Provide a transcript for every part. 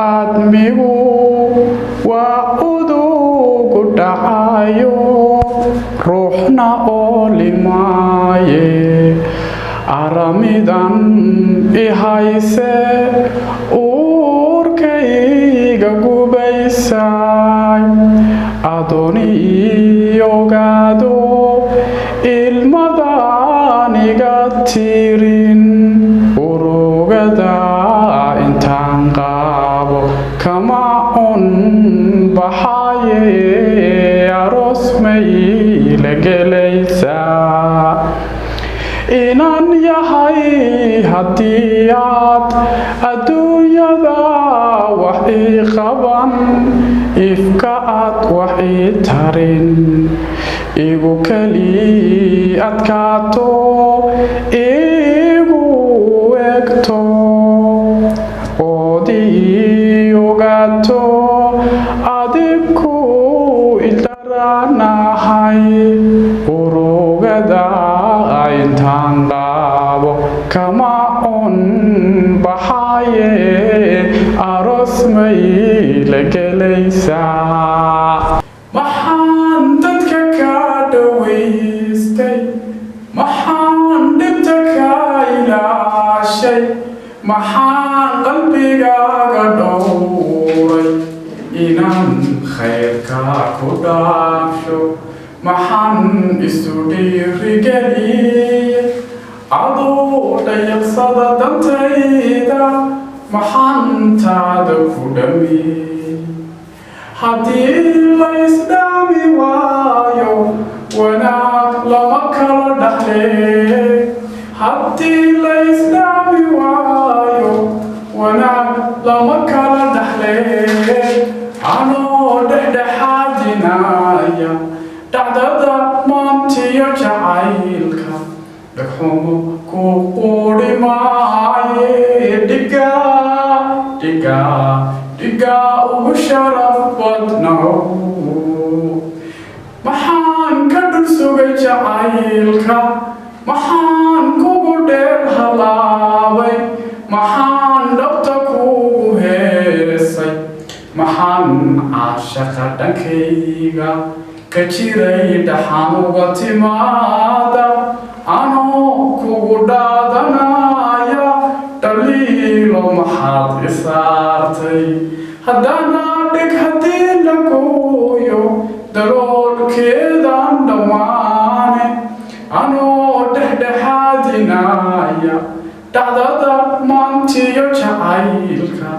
aadmigu waa udugu dhacayo ruuxna ooli maaye aramidan i hayse uurkayga gubaysay adooni ogaado ilmadaniga tirin urugada intaan qaabo kama un baxaye aroos may la gelaysaa inaan yahay haddii aad adduunyada wax ii qaban ifka aad wax ii tarin igu keli adkaato igu egto ood ii ogaato adibku ildaranahay urugada intaan qaabo kama un baxaye aroos may la gelaysaa maxaan dadka ka dhawaystay maxaan dhibta ka ilaashay maxaan qalbigaaga dhowray inaan khayrka ku dhaafsho maxaan isu dhiirigeliyey aduu dhayaqsada dantayda maxaan taada ku dhamiyey haddii la isdhaami waayo wanaag lama kala dhaxle haddii la isdhaami waayo wanaag lama kala dhaxle anoo dhexdhexaadinaya dhacdada maantiyo jacaylka dhagxumo ku quudhi maaye dhiga ugu sharaf badnow maxaan ka dhul sugay jacaylka maxaan kugu dheer halaabay maxaan dhabta kugu heesay maxaan caashaqa dhankayga ka jiray dhaxan uga timaada anoo kugu dhaadanaya dhaliilo maxaad i saartay haddana dhig haddii la gooyo daloolkeedaan dhammaane anoo dhexdhexaadinaya dhacdada maantiyo jacaylka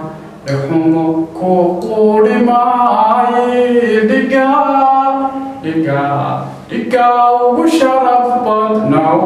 dhagxumo ku quudhi maaye dhiga ugu sharaf badnow